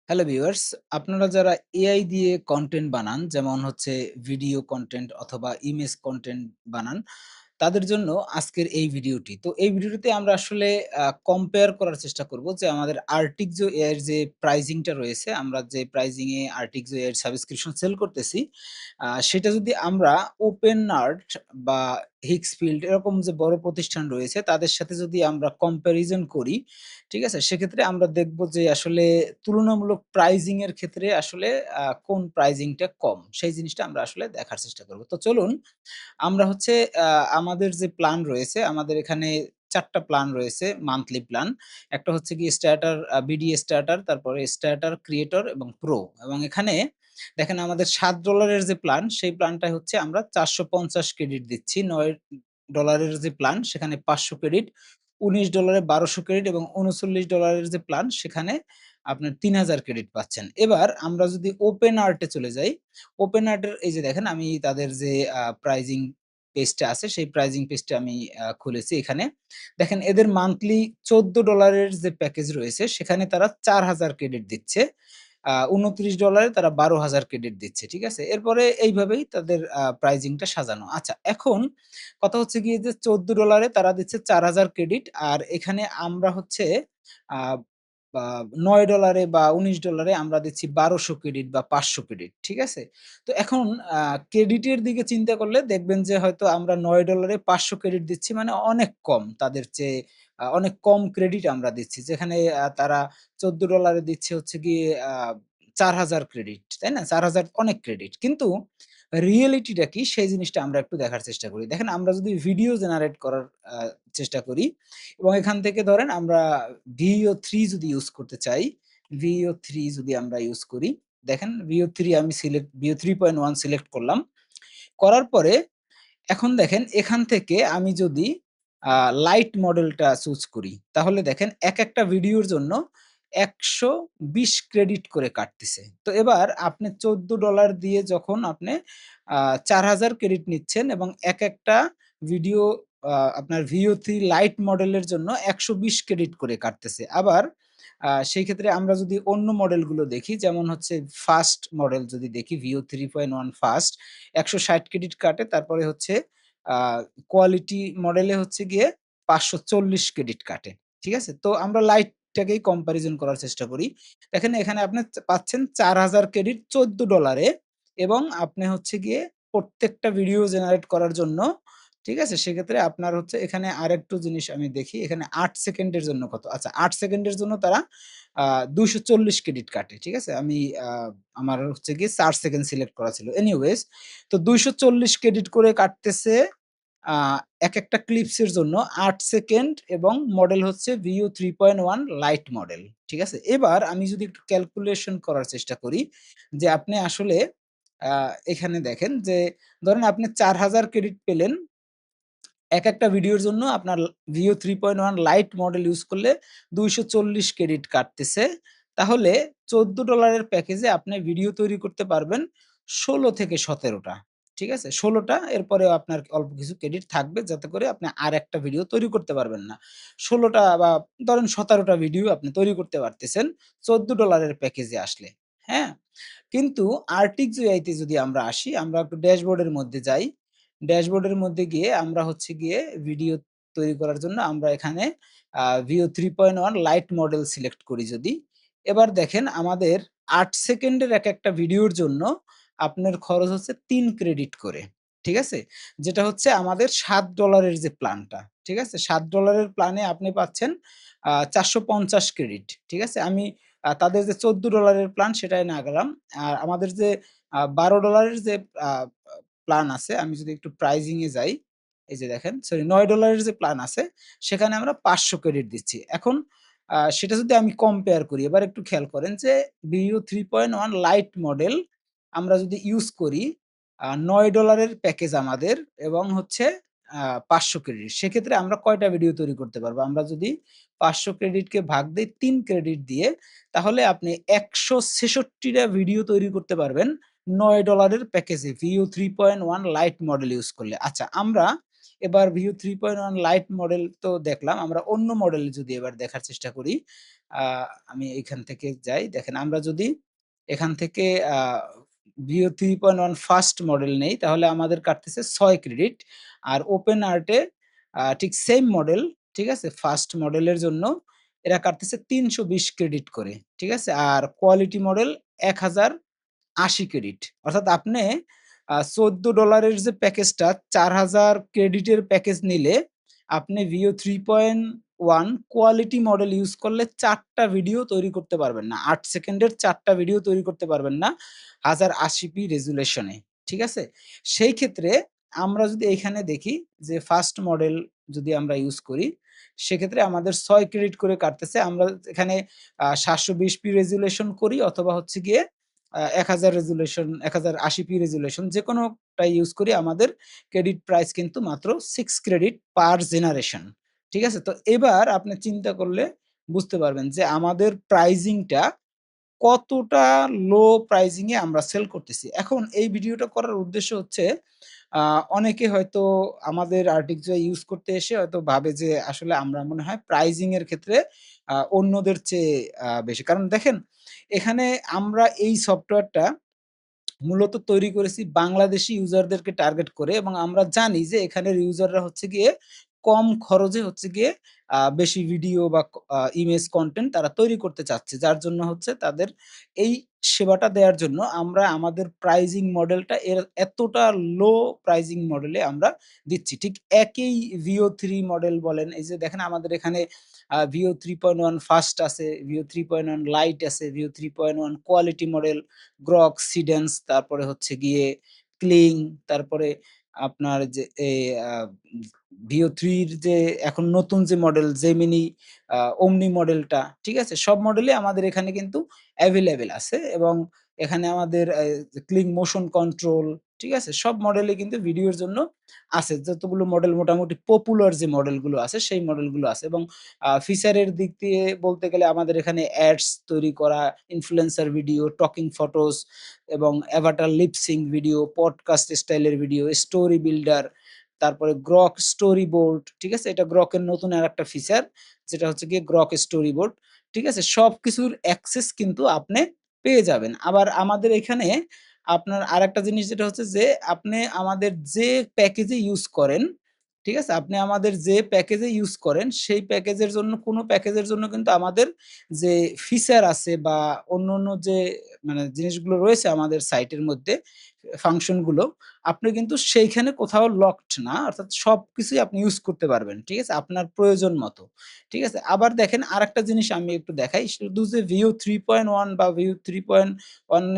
Hello viewers, আপনারা যারা AI দিয়ে কনটেন্ট বানান, যেমন হচ্ছে ভিডিও কনটেন্ট অথবা ইমেজ কনটেন্ট বানান, তাদের জন্য আজকের এই ভিডিওটি। তো এই ভিডিওটিতে আমরা আসলে কম্পেয়ার করার চেষ্টা করব যে আমাদের Articzo এর যে প্রাইজিং টা রয়েছে, আমরা যে প্রাইজিং এ Articzo এর সাবস্ক্রিপশন সেল করতেছি, সেটা যদি আমরা ওপেনআর্ট বা হিক্সফিল্ড এরকম যে বড় প্রতিষ্ঠান রয়েছে তাদের সাথে যদি আমরা কম্প্যারিজন করি, ঠিক আছে? সেক্ষেত্রে আমরা দেখব যে আসলে তুলনামূলক প্রাইজিং এর ক্ষেত্রে আসলে কোন প্রাইজিং টা কম, সেই জিনিসটা আমরা আসলে দেখার চেষ্টা করব। তো চলুন আমরা হচ্ছে আ আমাদের যে প্ল্যান রয়েছে, আমাদের এখানে ৪ টা প্ল্যান রয়েছে মান্থলি প্ল্যান। একটা হচ্ছে গিয়ে স্টার্টার বিডি স্টার্টার, তারপরে স্টার্টার, ক্রিয়েটর এবং প্রো। এবং এখানে দেখেন আমাদের $৭ এর যে প্ল্যান, সেই প্ল্যানটায় হচ্ছে আমরা ৪৫০ ক্রেডিট দিচ্ছি। $৯ এর যে প্ল্যান সেখানে ৫০০ ক্রেডিট, $১৯ এ ১২০০ ক্রেডিট এবং $৩৯ এর যে প্ল্যান সেখানে আপনার ৩০০০ ক্রেডিট পাচ্ছেন। এবার আমরা যদি ওপেন আর্ট এ চলে যাই, ওপেন আর্টের এই যে দেখেন আমি তাদের যে প্রাইজিং পেজটা আছে সেই প্রাইজিং পেজটা আমি খুলেছি এখানে। দেখেন এদের মান্থলি $১৪ এর যে প্যাকেজ রয়েছে সেখানে তারা ৪০০০ ক্রেডিট দিচ্ছে। $২৯ এ তারা ১২০০০ ক্রেডিট দিচ্ছে। ঠিক আছে? এরপরে এইভাবেই তাদের প্রাইজিংটা সাজানো। আচ্ছা, এখন কথা হচ্ছে গিয়ে যে $১৪ এ তারা দিচ্ছে ৪০০০ ক্রেডিট, আর এখানে আমরা হচ্ছে আ বা $৯ এ বা $১৯ এ আমরা দিচ্ছি ১২০০ ক্রেডিট বা ৫০০ ক্রেডিট। ঠিক আছে? তো এখন আ ক্রেডিটের দিকে চিন্তা করলে দেখবেন যে হয়তো আমরা $৯ এ ৫০০ ক্রেডিট দিচ্ছি, মানে অনেক কম তাদের চেয়ে অনেক কম ক্রেডিট আমরা দিচ্ছি। যেখানে তারা $১৪ এ দিচ্ছে হচ্ছে গিয়ে ৪০০০ ক্রেডিট, তাই না? ৪০০০ অনেক ক্রেডিট। কিন্তু রিয়েলিটিটা কি সেই জিনিসটা আমরা একটু দেখার চেষ্টা করি। দেখেন আমরা যদি ভিডিও জেনারেট করার আ চেষ্টা করি এবং এখান থেকে ধরেন আমরা VEO3 যদি ইউজ করতে চাই, VEO3 যদি আমরা ইউজ করি, দেখেন VEO3 আমি VEO 3.1 সিলেক্ট করলাম। করার পরে এখন দেখেন এখান থেকে আমি যদি আ লাইট মডেলটা চুজ করি, তাহলে দেখেন একেকটা ভিডিওর জন্য ১২০ ক্রেডিট করে কাটতেছে। তো এবার আপনি $১৪ দিয়ে যখন আপনি আ ৪০০০ ক্রেডিট নিচ্ছেন এবং একেকটা ভিডিও আপনার VO3 লাইট মডেলের জন্য ১২০ ক্রেডিট করে কাটতেছে। আবার সেই ক্ষেত্রে আমরা যদি অন্য মডেলগুলো দেখি, যেমন হচ্ছে ফাস্ট মডেল যদি দেখি, VO 3.1 ফাস্ট ১৬০ ক্রেডিট কাটে। তারপরে হচ্ছে আ কোয়ালিটি মডেলে হচ্ছে গিয়ে ৫৪০ ক্রেডিট কাটে। ঠিক আছে? তো আমরা লাইটটাকেই কম্পারিজন করার চেষ্টা করি। দেখেন এখানে আপনি পাচ্ছেন ৪০০০ ক্রেডিট $১৪ এ এবং আপনি হচ্ছে গিয়ে প্রত্যেকটা ভিডিও জেনারেট করার জন্য, ঠিক আছে? সেক্ষেত্রে আপনার হচ্ছে এখানে আরেকটু জিনিস আমি দেখি। এখানে ৮ সেকেন্ডের জন্য কত? আচ্ছা, ৮ সেকেন্ডের জন্য তারা আ ২৪০ ক্রেডিট কাটে। ঠিক আছে? আমি আ আমার হচ্ছে গিয়ে ৪ সেকেন্ড সিলেক্ট করা ছিল। এনিওয়েজ, তো ২৪০ ক্রেডিট করে কাটতেছে আ একেকটা ক্লিপসের জন্য ৮ সেকেন্ড এবং মডেল হচ্ছে VU 3.1 লাইট মডেল। ঠিক আছে? এবার আমি যদি একটু ক্যালকুলেশন করার চেষ্টা করি যে আপনি আসলে আ এখানে দেখেন যে ধরেন আপনি ৪০০০ ক্রেডিট পেলেন একেকটা ভিডিওর জন্য, আপনার ভিও 3.1 লাইট মডেল ইউজ করলে ২৪০ ক্রেডিট কাটতেছে। তাহলে $১৪ এর প্যাকেজে আপনি ভিডিও তৈরি করতে পারবেন ১৬ থেকে ১৭ টা। ঠিক আছে? ১৬ টা, এরপরেও আপনার অল্প কিছু ক্রেডিট থাকবে যাতে করে আপনি আরেকটা ভিডিও তৈরি করতে পারবেন না। ১৬ টা বা ধরেন ১৭ টা ভিডিও আপনি তৈরি করতে পারতেছেন $১৪ এর প্যাকেজে আসলে। হ্যাঁ? কিন্তু Articzo AI তে যদি আমরা আসি, আমরা একটু ড্যাশবোর্ডের মধ্যে যাই। ড্যাশবোর্ডের মধ্যে গিয়ে আমরা হচ্ছে গিয়ে ভিডিও তৈরি করার জন্য আমরা এখানে Veo 3.1 লাইট মডেল সিলেক্ট করি যদি। এবার দেখেন আমাদের ৮ সেকেন্ডের একেকটা ভিডিওর জন্য আপনার খরচ হচ্ছে ৩ ক্রেডিট করে। ঠিক আছে? যেটা হচ্ছে আমাদের $৭ এর যে প্ল্যানটা, ঠিক আছে? $৭ এর প্ল্যানে আপনি পাচ্ছেন ৪৫০ ক্রেডিট। ঠিক আছে? আমি তাদের যে $১৪ এর প্ল্যান সেটায় না গেলাম। আর আমাদের যে $১২ এর যে আ প্ল্যান আছে, আমি যদি একটু প্রাইজিং এ যাই, এই যে দেখেন, সরি, $৯ এর যে প্ল্যান আছে সেখানে আমরা ৫০০ ক্রেডিট দিচ্ছি। এখন সেটা যদি আমি কম্পেয়ার করি, এবার একটু খেয়াল করেন যে Veo 3.1 লাইট মডেল আমরা যদি ইউজ করি, $৯ এর প্যাকেজ আমাদের এবং হচ্ছে আ ৫০০ ক্রেডিট। সেক্ষেত্রে আমরা কয়টা ভিডিও তৈরি করতে পারবো? আমরা যদি ৫০০ ক্রেডিটকে ভাগ দেই ৩ ক্রেডিট দিয়ে, তাহলে আপনি ১৬৬ টা ভিডিও তৈরি করতে পারবেন $৯ এর প্যাকেজে Veo 3.1 লাইট মডেল ইউজ করলে। আচ্ছা, আমরা এবার View 3.1 লাইট মডেল তো দেখলাম। আমরা অন্য মডেল যদি এবার দেখার চেষ্টা করি, আ আমি এখান থেকে যাই। দেখেন আমরা যদি এখান থেকে আ View 3.1 ফার্স্ট মডেল নেই তাহলে আমাদের কাটতেছে ৬ ক্রেডিট। আর ওপেন আর্টে ঠিক সেম মডেল, ঠিক আছে? ফার্স্ট মডেলের জন্য এরা কাটতেছে ৩২০ ক্রেডিট করে। ঠিক আছে? আর কোয়ালিটি মডেল ১,০৮০ ক্রেডিট। অর্থাৎ আপনি $14 এর যে প্যাকেজটা ৪,০০০ ক্রেডিটের প্যাকেজ নিলে আপনি Veo 3.1 কোয়ালিটি মডেল ইউজ করলে ৪ টা ভিডিও তৈরি করতে পারবেন না। ৮ সেকেন্ডের ৪ টা ভিডিও তৈরি করতে পারবেন না 1080p রেজোলিউশন এ। ঠিক আছে? সেই ক্ষেত্রে আমরা যদি এইখানে দেখি যে ফার্স্ট মডেল যদি আমরা ইউজ করি, সেক্ষেত্রে আমাদের ৬ ক্রেডিট করে কাটতেছে। আমরা এখানে 720p রেজোলিউশন করি অথবা হচ্ছে গিয়ে ১,০০০ রেজোলিউশন ১,০৮০p রেজোলিউশন যেকোনোটাই ইউজ করি আমাদের ক্রেডিট প্রাইস কিন্তু মাত্র 6 ক্রেডিট পার জেনারেশন। ঠিক আছে? তো এবার আপনি চিন্তা করলে বুঝতে পারবেন যে আমাদের প্রাইজিংটা কতটা লো প্রাইজিং এ আমরা সেল করতেছি। এখন এই ভিডিওটা করার উদ্দেশ্য হচ্ছে আ অনেকে হয়তো আমাদের আর্টিকজয় ইউজ করতে এসে হয়তো ভাবে যে আসলে আমরা মনে হয় প্রাইজিং এর ক্ষেত্রে অন্যদের চেয়ে বেশি। কারণ দেখেন এখানে আমরা এই সফটওয়্যারটা মূলত তৈরি করেছি বাংলাদেশী ইউজারদেরকে টার্গেট করে এবং আমরা জানি যে এখানের ইউজাররা হচ্ছে গিয়ে কম খরচে হচ্ছে গিয়ে বেশি ভিডিও বা ইমেজ কনটেন্ট তারা তৈরি করতে চাচ্ছে। যার জন্য হচ্ছে তাদের এই সেবাটা দেয়ার জন্য আমরা আমাদের প্রাইজিং মডেলটা এতটা লো প্রাইজিং মডেলে আমরা দিচ্ছি। ঠিক একই Veo 3 মডেল বলেন, এই যে দেখেন আমাদের এখানে Veo 3.1 ফার্স্ট আছে, Veo 3.1 লাইট আছে, Veo 3.1 কোয়ালিটি মডেল, গ্রক, সিডেন্স, তারপরে হচ্ছে গিয়ে ক্লিং, তারপরে আপনার যে আ ভিও 3 র যে এখন নতুন যে মডেল জেমিনি, ওমনি মডেলটা, ঠিক আছে? সব মডেলই আমাদের এখানে কিন্তু এভেইলেবল আছে এবং এখানে আমাদের ক্লিং মোশন কন্ট্রোল, ঠিক আছে? সব মডেলই কিন্তু ভিডিওর জন্য আছে। যতগুলো মডেল মোটামুটি পপুলার যে মডেলগুলো আছে সেই মডেলগুলো আছে এবং ফিচারের দিক দিয়ে বলতে গেলে আমাদের এখানে অ্যাডস তৈরি করা, ইনফ্লুয়েন্সার ভিডিও, টকিং ফটোস এবং avatar lip sync video, podcast স্টাইলের ভিডিও, স্টোরি বিল্ডার, তারপরে গ্রক স্টোরি বোর্ড, ঠিক আছে? এটা গ্রকের নতুন আরেকটা ফিচার যেটা হচ্ছে গিয়ে গ্রক স্টোরি বোর্ড, ঠিক আছে? সবকিছুর অ্যাক্সেস কিন্তু আপনি পেয়ে যাবেন। আবার আমাদের এখানে আপনার আরেকটা জিনিস যেটা হচ্ছে যে আপনি আমাদের যে প্যাকেজে ইউজ করেন, ঠিক আছে? আপনি আমাদের যে প্যাকেজে ইউজ করেন সেই প্যাকেজের জন্য কোনো প্যাকেজের জন্য কিন্তু আমাদের যে ফিচার আছে বা অন্যান্য যে মানে জিনিসগুলো রয়েছে আমাদের সাইটের মধ্যে ফাংশন গুলো, আপনি কিন্তু সেইখানে কোথাও লকড না। অর্থাৎ সবকিছুই আপনি ইউজ করতে পারবেন। ঠিক আছে? আপনার প্রয়োজন মতো। ঠিক আছে? আবার দেখেন আরেকটা জিনিস আমি একটু দেখাই। শুধু যে Veo 3.1 বা Veo 3.1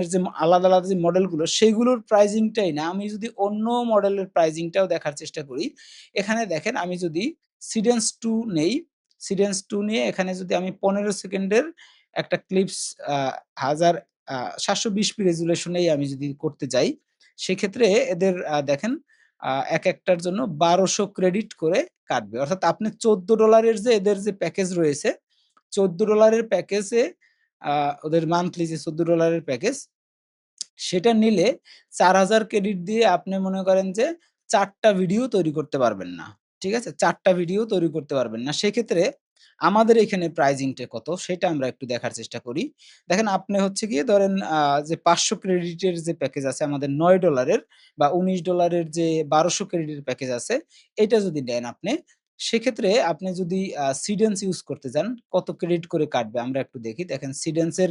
এর যে আলাদা, আলাদা যে মডেলগুলো সেগুলোর প্রাইজিং টাই না। আমি যদি অন্য মডেলের প্রাইজিং টাও দেখার চেষ্টা করি, এখানে দেখেন আমি যদি Sidence 2 নেই, Sidence 2 নিয়ে এখানে যদি আমি ১৫ সেকেন্ডের একটা ক্লিপস আ ১০০০ আ ৭২০p রেজোলিউশনেই আমি যদি করতে যাই, সেক্ষেত্রে এদের দেখেন একেকটার জন্য ১২০০ ক্রেডিট করে কাটবে। অর্থাৎ আপনি $14 এর যে এদের যে প্যাকেজ রয়েছে, $14 এর প্যাকেজে আ ওদের মান্থলি যে $14 এর প্যাকেজ সেটা নিলে ৪,০০০ ক্রেডিট দিয়ে আপনি মনে করেন যে ৪ টা ভিডিও তৈরি করতে পারবেন না। ঠিক আছে? ৪ টা ভিডিও তৈরি করতে পারবেন না। সেক্ষেত্রে আমাদের এখানে প্রাইজিংটা কত সেটা আমরা একটু দেখার চেষ্টা করি। দেখেন আপনি হচ্ছে গিয়ে ধরেন যে ৫০০ ক্রেডিটের যে প্যাকেজ আছে আমাদের $৯ এর বা $১৯ এর যে ১২০০ ক্রেডিটের প্যাকেজ আছে, এটা যদি নেন আপনি, সেক্ষেত্রে আপনি যদি সিডেন্স ইউজ করতে যান, কত ক্রেডিট করে কাটবে আমরা একটু দেখি। দেখেন সিডেন্সের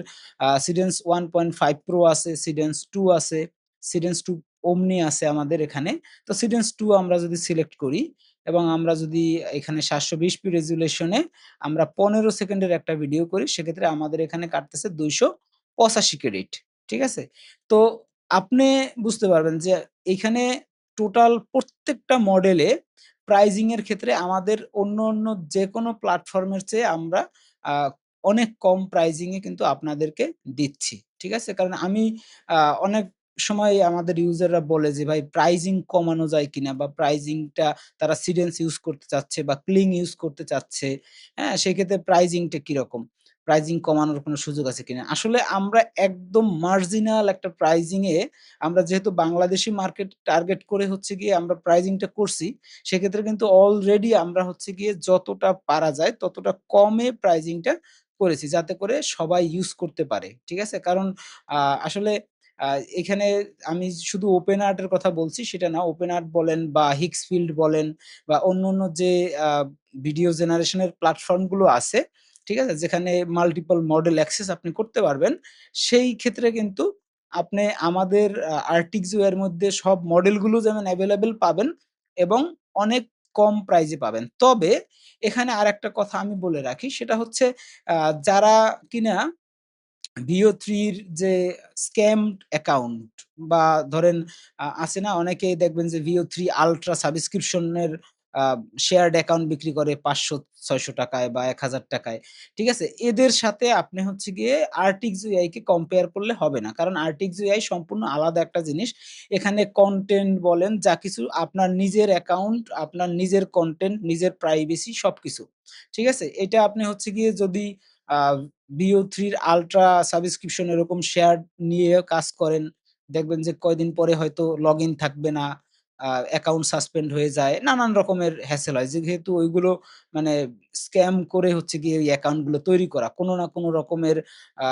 Sidence 1.5 Pro আছে, Sidence 2 আছে, Sidence 2 Omni আছে আমাদের এখানে। তো Sidence 2 আমরা যদি সিলেক্ট করি এবং আমরা যদি এখানে 720p রেজোলিউশন এ আমরা ১৫ সেকেন্ডের একটা ভিডিও করি, সেক্ষেত্রে আমাদের এখানে কাটতেছে ২৮৫ ক্রেডিট। ঠিক আছে? তো আপনি বুঝতে পারবেন যে এইখানে টোটাল প্রত্যেকটা মডেলে প্রাইজিং এর ক্ষেত্রে আমাদের অন্য যেকোনো প্ল্যাটফর্মের চেয়ে আমরা আ অনেক কম প্রাইজিং এ কিন্তু আপনাদেরকে দিচ্ছি। ঠিক আছে? কারণ আমি আ অনেক সময় আমাদের ইউজাররা বলে যে, "ভাই প্রাইজিং কমানো যায় কিনা?" বা প্রাইজিংটা তারা সিডেন্স ইউজ করতে চাচ্ছে বা ক্লিং ইউজ করতে চাচ্ছে। হ্যাঁ? সেক্ষেত্রে প্রাইজিংটা কিরকম? প্রাইজিং কমানোর কোনো সুযোগ আছে কিনা? আসলে আমরা একদম মার্জিনাল একটা প্রাইজিং এ আমরা যেহেতু বাংলাদেশী মার্কেট টার্গেট করে হচ্ছে গিয়ে আমরা প্রাইজিংটা করছি, সেক্ষেত্রে কিন্তু অলরেডি আমরা হচ্ছে গিয়ে যতটা পারা যায় ততটা কমে প্রাইজিংটা করেছি। যাতে করে সবাই ইউজ করতে পারে। ঠিক আছে? কারণ আসলে আ এখানে আমি শুধু ওপেন আর্ট এর কথা বলছি সেটা না। ওপেন আর্ট বলেন বা হিক্সফিল্ড বলেন বা অন্যান্য যে আ ভিডিও জেনারেশন এর প্ল্যাটফর্ম গুলো আছে, ঠিক আছে? যেখানে মাল্টিপল মডেল অ্যাক্সেস আপনি করতে পারবেন। সেই ক্ষেত্রে কিন্তু আপনি আমাদের Artixio এর মধ্যে সব মডেলগুলো যেমন এভেইলেবল পাবেন এবং অনেক কম প্রাইজে পাবেন। তবে এখানে আরেকটা কথা আমি বলে রাখি সেটা হচ্ছে আ যারা কিনা VO3 র যে স্ক্যামড অ্যাকাউন্ট বা ধরেন আছে না অনেকেই দেখবেন যে VO3 আল্ট্রা সাবস্ক্রিপশন এর আ শেয়ারড অ্যাকাউন্ট বিক্রি করে ৳৫০০-৬০০ য় বা ৳১,০০০ য়। ঠিক আছে? এদের সাথে আপনি হচ্ছে গিয়ে Artix AI কে কম্পেয়ার করলে হবে না। কারণ Artix AI সম্পূর্ণ আলাদা একটা জিনিস। এখানে কনটেন্ট বলেন যা কিছু আপনার নিজের অ্যাকাউন্ট, আপনার নিজের কনটেন্ট, নিজের প্রাইভেসি সবকিছু। ঠিক আছে? এটা আপনি হচ্ছে গিয়ে যদি আ VO3 র আল্ট্রা সাবস্ক্রিপশন এরকম শেয়ার নিয়ে কাজ করেন, দেখবেন যে কয়দিন পরে হয়তো লগইন থাকবে না, অ্যাকাউন্ট সাসপেন্ড হয়ে যায়। নানান রকমের হ্যাসেল হয়। যেহেতু ওইগুলো মানে স্ক্যাম করে হচ্ছে গিয়ে ওই অ্যাকাউন্ট গুলো তৈরি করা। কোন না কোন রকমের আ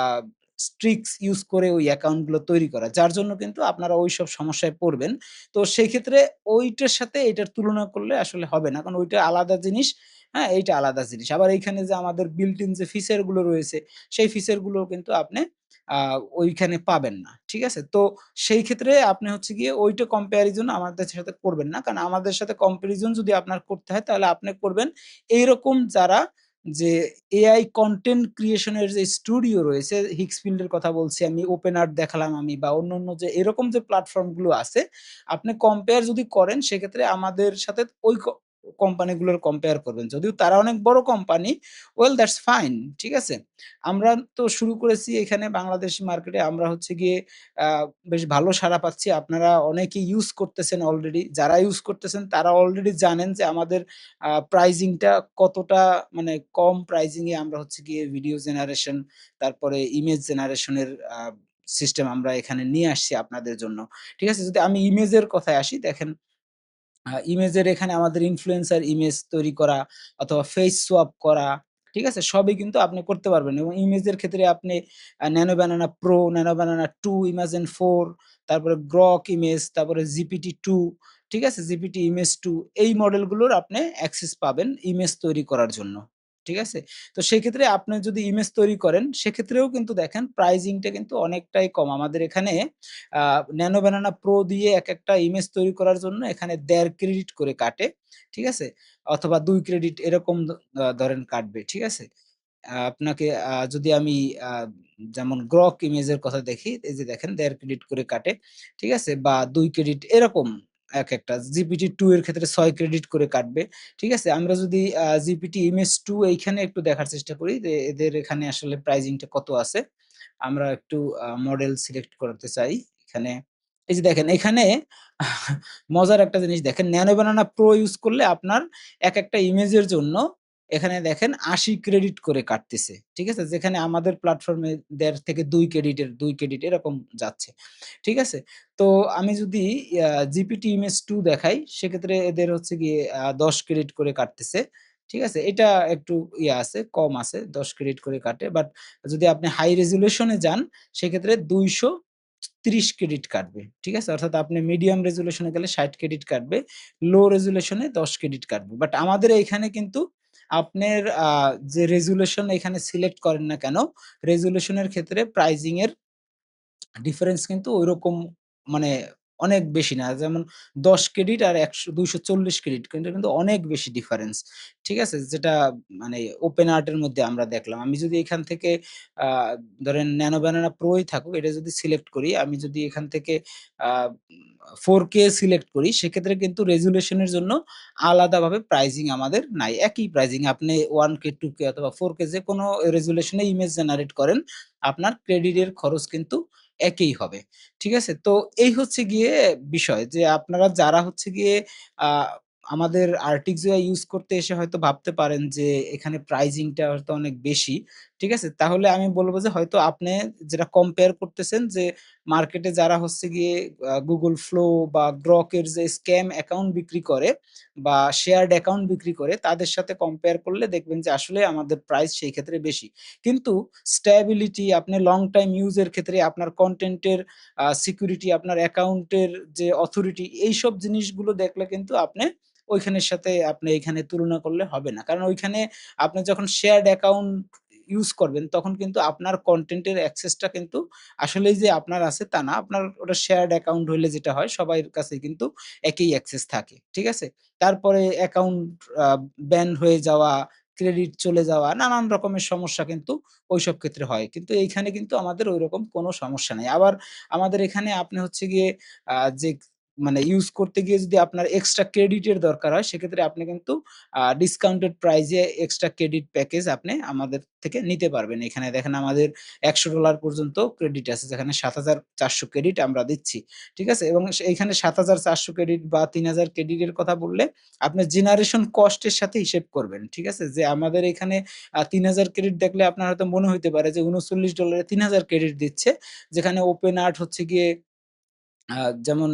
ট্রিকস ইউস করে ওই অ্যাকাউন্ট গুলো তৈরি করা। যার জন্য কিন্তু আপনারা ওইসব সমস্যায় পড়বেন। তো সেই ক্ষেত্রে ওইটার সাথে এটার তুলনা করলে আসলে হবে না। কারণ ওইটা আলাদা জিনিস, হ্যাঁ? এইটা আলাদা জিনিস। আবার এইখানে যে আমাদের built in যে ফিচার গুলো রয়েছে, সেই ফিচার গুলোও কিন্তু আপনি আ ওইখানে পাবেন না। ঠিক আছে? তো সেই ক্ষেত্রে আপনি হচ্ছে গিয়ে ওইটা কম্প্যারিজন আমাদের সাথে করবেন না। কারণ আমাদের সাথে কম্পারিজন যদি আপনার করতে হয় তাহলে আপনি করবেন এইরকম যারা যে এআই কনটেন্ট ক্রিয়েশন এর যে স্টুডিও রয়েছে, হিক্সফিল্ড এর কথা বলছি আমি, ওপেন আর্ট দেখালাম আমি বা অন্যান্য যে এরকম যে প্ল্যাটফর্ম গুলো আছে, আপনি কম্পেয়ার যদি করেন সেক্ষেত্রে আমাদের সাথে ওই কোম্পানিগুলোর কম্পেয়ার করবেন। যদিও তারা অনেক বড় কোম্পানি, ওয়েল দ্যাটস ফাইন। ঠিক আছে? আমরা তো শুরু করেছি এখানে বাংলাদেশী মার্কেটে আমরা হচ্ছে গিয়ে আ বেশ ভালো সাড়া পাচ্ছি। আপনারা অনেকেই ইউজ করতেছেন অলরেডি। যারা ইউজ করতেছেন তারা অলরেডি জানেন যে আমাদের প্রাইজিং টা কতটা মানে কম প্রাইজিং এ আমরা হচ্ছে গিয়ে ভিডিও জেনারেশন, তারপরে ইমেজ জেনারেশন এর সিস্টেম আমরা এখানে নিয়ে আসছি আপনাদের জন্য। ঠিক আছে? যদি আমি ইমেজের কথায় আসি দেখেন ইমেজের এখানে আমাদের ইনফ্লুয়েন্সার ইমেজ তৈরি করা অথবা ফেস সোয়াপ করা, ঠিক আছে? সবই কিন্তু আপনি করতে পারবেন এবং ইমেজের ক্ষেত্রে আপনি Nano Banana Pro, Nano Banana 2, Imagen 4, তারপরে Grok ইমেজ, তারপরে GPT-2, ঠিক আছে? GPT Image 2 এই মডেলগুলোর আপনি অ্যাক্সেস পাবেন ইমেজ তৈরি করার জন্য। ঠিক আছে? তো সেক্ষেত্রে আপনি যদি ইমেজ তৈরি করেন, সেক্ষেত্রেও কিন্তু দেখেন প্রাইজিংটা কিন্তু অনেকটাই কম। আমাদের এখানে আ ন্যানো ব্যানানা প্রো দিয়ে একেকটা ইমেজ তৈরি করার জন্য এখানে ১.৫ ক্রেডিট করে কাটে। ঠিক আছে? অথবা ২ ক্রেডিট এরকম ধরেন কাটবে। ঠিক আছে? আপনাকে যদি আমি আ যেমন গ্রক ইমেজের কথা দেখি, এই যে দেখেন ১.৫ ক্রেডিট করে কাটে। ঠিক আছে? বা ২ ক্রেডিট এরকম একেকটা। GPT-2 এর ক্ষেত্রে ৬ ক্রেডিট করে কাটবে। ঠিক আছে? আমরা যদি GPT Image 2 এইখানে একটু দেখার চেষ্টা করি যে এদের এখানে আসলে প্রাইজিং টা কত আছে। আমরা একটু মডেল সিলেক্ট করতে চাই। এখানে এই যে দেখেন এখানে মজার একটা জিনিস দেখেন ন্যানো ব্যানানা প্রো ইউজ করলে আপনার একেকটা ইমেজের জন্য এখানে দেখেন ৮০ ক্রেডিট করে কাটতেছে। ঠিক আছে? যেখানে আমাদের প্ল্যাটফর্মে ১.৫ থেকে ২ ক্রেডিটের ২ ক্রেডিট এরকম যাচ্ছে। ঠিক আছে? তো আমি যদি GPT Image 2 দেখাই সেক্ষেত্রে এদের হচ্ছে গিয়ে ১০ ক্রেডিট করে কাটতেছে। ঠিক আছে? এটা একটু আছে, কম আছে। ১০ ক্রেডিট করে কাটে। বাট যদি আপনি হাই রেজোলিউশন এ যান সেক্ষেত্রে ২৩০ ক্রেডিট কাটবে। ঠিক আছে? অর্থাৎ আপনি মিডিয়াম রেজোলিউশন এ গেলে ৬০ ক্রেডিট কাটবে। লো রেজোলিউশন এ ১০ ক্রেডিট কাটবে। বাট আমাদের এইখানে কিন্তু আপনার যে রেজোলিউশন এখানে সিলেক্ট করেন না কেন, রেজোলিউশন এর ক্ষেত্রে প্রাইজিং এর ডিফারেন্স কিন্তু ঐরকম মানে অনেক বেশি না। যেমন ১০ ক্রেডিট আর ২৪০ ক্রেডিট কিন্তু অনেক বেশি ডিফারেন্স। ঠিক আছে? যেটা মানে ওপেন আর্ট এর মধ্যে আমরা দেখলাম। আমি যদি এখান থেকে আ ধরেন ন্যানো ব্যানানা প্রোই থাকুক, এটা যদি সিলেক্ট করি, আমি যদি এখান থেকে আ 4K সিলেক্ট করি, সেক্ষেত্রে কিন্তু রেজোলিউশন এর জন্য আলাদাভাবে প্রাইজিং আমাদের নাই। একই প্রাইজিং আপনি 1K, 2K অথবা 4K যেকোনো রেজোলিউশন এ ইমেজ জেনারেট করেন, আপনার ক্রেডিটের খরচ কিন্তু একই হবে। ঠিক আছে? তো এই হচ্ছে গিয়ে বিষয় যে আপনারা যারা হচ্ছে গিয়ে আ আমাদের Artixia ইউজ করতে এসে হয়তো ভাবতে পারেন যে এখানে প্রাইজিং টা হয়তো অনেক বেশি। ঠিক আছে? তাহলে আমি বলব যে হয়তো আপনি যেটা কম্পেয়ার করতেছেন যে মার্কেটে যারা হচ্ছে গিয়ে Google Flow বা Grok এর যে স্ক্যাম অ্যাকাউন্ট বিক্রি করে বা শেয়ার্ড অ্যাকাউন্ট বিক্রি করে তাদের সাথে কম্পেয়ার করলে দেখবেন যে আসলে আমাদের প্রাইস সেই ক্ষেত্রে বেশি। কিন্তু স্ট্যাবিলিটি আপনি লং টাইম ইউজ এর ক্ষেত্রে আপনার কনটেন্টের সিকিউরিটি, আপনার অ্যাকাউন্টের যে অথরিটি এইসব জিনিসগুলো দেখলে কিন্তু আপনি ওইখানের সাথে আপনি এখানে তুলনা করলে হবে না। কারণ ওইখানে আপনি যখন শেয়ার্ড অ্যাকাউন্ট ইউজ করবেন তখন কিন্তু আপনার কনটেন্টের অ্যাক্সেসটা কিন্তু আসলেই যে আপনার আছে তা না। আপনার ওটা শেয়ার্ড অ্যাকাউন্ট হইলে যেটা হয় সবার কাছেই কিন্তু একই অ্যাক্সেস থাকে। ঠিক আছে? তারপরে অ্যাকাউন্ট আ ব্যান হয়ে যাওয়া, ক্রেডিট চলে যাওয়া নানান রকমের সমস্যা কিন্তু ওইসব ক্ষেত্রে হয়। কিন্তু এইখানে কিন্তু আমাদের ঐরকম কোনো সমস্যা নাই। আবার আমাদের এখানে আপনি হচ্ছে গিয়ে যে মানে ইউজ করতে গিয়ে যদি আপনার এক্সট্রা ক্রেডিটের দরকার হয় সেক্ষেত্রে আপনি কিন্তু ডিসকাউন্টেড প্রাইজে এক্সট্রা ক্রেডিট প্যাকেজ আপনি আমাদের থেকে নিতে পারবেন। এখানে দেখেন আমাদের $১০০ পর্যন্ত ক্রেডিট আছে যেখানে ৭,৪০০ ক্রেডিট আমরা দিচ্ছি। ঠিক আছে? এবং এইখানে ৭,৪০০ ক্রেডিট বা ৩,০০০ ক্রেডিটের কথা বললে আপনার জেনারেশন কস্ট এর সাথে হিসেব করবেন। ঠিক আছে? যে আমাদের এখানে ৩,০০০ ক্রেডিট দেখলে আপনার হয়তো মনে হইতে পারে যে $৩৯ এ ৩,০০০ ক্রেডিট দিচ্ছে। যেখানে ওপেন আর্ট হচ্ছে গিয়ে আ যেমন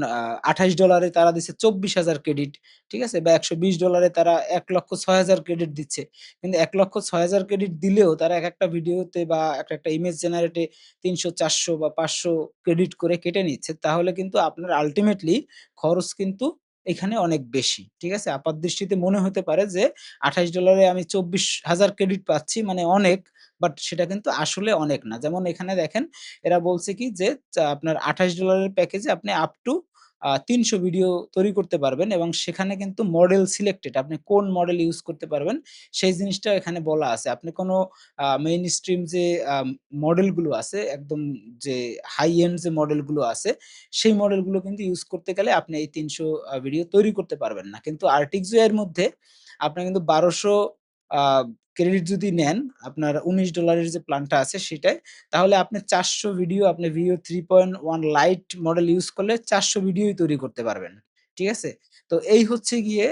$২৮ এ তারা দিচ্ছে ২৪,০০০ ক্রেডিট। ঠিক আছে? বা $১২০ এ তারা ১,৬০,০০০ ক্রেডিট দিচ্ছে। কিন্তু ১,৬০,০০০ ক্রেডিট দিলেও তারা একেকটা ভিডিওতে বা একেকটা ইমেজ জেনারেট এ ৩০০, ৪০০ বা ৫০০ ক্রেডিট করে কেটে নিচ্ছে। তাহলে কিন্তু আপনার আল্টিমেটলি খরচ কিন্তু এখানে অনেক বেশি। ঠিক আছে? আপাতদৃষ্টিতে মনে হতে পারে যে $২৮ এ আমি ২৪,০০০ ক্রেডিট পাচ্ছি মানে অনেক। বাট সেটা কিন্তু আসলে অনেক না। যেমন এখানে দেখেন এরা বলছে কি যে আপনার $২৮ এর প্যাকেজে আপনি আপ টু ৩০০ ভিডিও তৈরি করতে পারবেন এবং সেখানে কিন্তু মডেল সিলেক্টেড আপনি কোন মডেল ইউজ করতে পারবেন সেই জিনিসটাও এখানে বলা আছে। আপনি কোনো মেইনস্ট্রিম যে মডেলগুলো আছে একদম যে হাই এন্ড যে মডেলগুলো আছে সেই মডেলগুলো কিন্তু ইউজ করতে গেলে আপনি এই ৩০০ ভিডিও তৈরি করতে পারবেন না। কিন্তু Artixo এর মধ্যে আপনার কিন্তু ১২০০ আ ক্রেডিট যদি নেন আপনার $১৯ এর যে প্ল্যানটা আছে সেটায় তাহলে আপনি ৪০০ ভিডিও আপনি Veo 3.1 লাইট মডেল ইউজ করলে ৪০০ ভিডিওই তৈরি করতে পারবেন। ঠিক আছে? তো এই হচ্ছে গিয়ে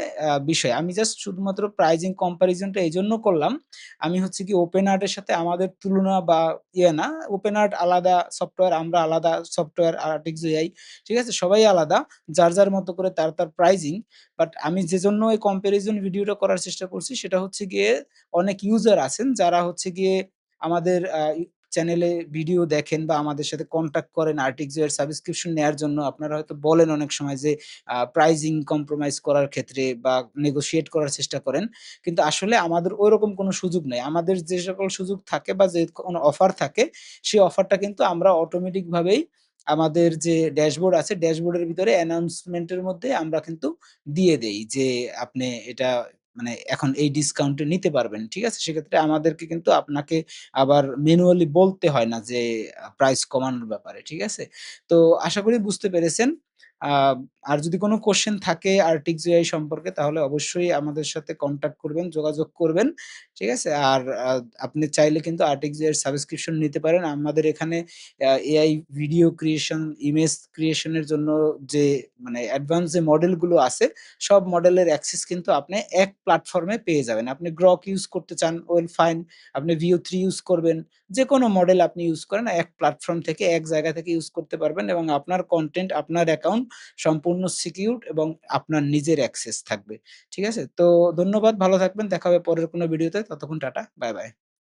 বিষয়। আমি জাস্ট শুধুমাত্র প্রাইজিং কম্প্যারিজন টা এজন্য করলাম। আমি হচ্ছে গিয়ে ওপেন আর্ট এর সাথে আমাদের তুলনা বা ইয়ে না, ওপেন আর্ট আলাদা সফটওয়্যার, আমরা আলাদা সফটওয়্যার Artixo AI ঠিক আছে? সবাই আলাদা। যার মতো করে তার প্রাইজিং। বাট আমি যেজন্য এই কম্প্যারিজন ভিডিওটা করার চেষ্টা করছি সেটা হচ্ছে গিয়ে অনেক ইউজার আছেন যারা হচ্ছে গিয়ে আমাদের চ্যানেলে ভিডিও দেখেন বা আমাদের সাথে কনট্যাক্ট করেন Artixo এর সাবস্ক্রিপশন নেয়ার জন্য। আপনারা হয়তো বলেন অনেক সময় যে প্রাইজিং কম্প্রোমাইজ করার ক্ষেত্রে বা নেগোশিয়েট করার চেষ্টা করেন। কিন্তু আসলে আমাদের ঐরকম কোনো সুযোগ নাই। আমাদের যে সকল সুযোগ থাকে বা যে কোনো অফার থাকে, সেই অফারটা কিন্তু আমরা অটোমেটিক ভাবেই আমাদের যে ড্যাশবোর্ড আছে, ড্যাশবোর্ডের ভিতরে অ্যানাউন্সমেন্ট এর মধ্যে আমরা কিন্তু দিয়ে দেই যে, আপনি এটা মানে এখন এই ডিসকাউন্টে নিতে পারবেন। ঠিক আছে? সেক্ষেত্রে আমাদেরকে কিন্তু আপনাকে আবার ম্যানুয়ালি বলতে হয় না যে প্রাইস কমানোর ব্যাপারে। ঠিক আছে? তো আশা করি বুঝতে পেরেছেন। আ আর যদি কোন কোয়েশ্চেন থাকে Artixo AI সম্পর্কে তাহলে অবশ্যই আমাদের সাথে কনট্যাক্ট করবেন, যোগাযোগ করবেন। ঠিক আছে? আর আপনি চাইলে কিন্তু Artixo এর সাবস্ক্রিপশন নিতে পারেন। আমাদের এখানে AI video creation, image creation এর জন্য যে মানে অ্যাডভান্স যে মডেলগুলো আছে, সব মডেলের অ্যাক্সেস কিন্তু আপনি এক প্ল্যাটফর্মে পেয়ে যাবেন। আপনি Grok ইউজ করতে চান, ওয়েল ফাইন। আপনি Veo 3 ইউজ করবেন। যেকোনো মডেল আপনি ইউজ করেন, এক প্ল্যাটফর্ম থেকে এক জায়গা থেকে ইউজ করতে পারবেন এবং আপনার কনটেন্ট, আপনার অ্যাকাউন্ট সম্পূর্ণ সিকিউরড এবং আপনার নিজের অ্যাক্সেস থাকবে। ঠিক আছে? তো ধন্যবাদ, ভালো থাকবেন। দেখা হবে পরের কোনো ভিডিওতে। ততক্ষণ টাটা। By, by.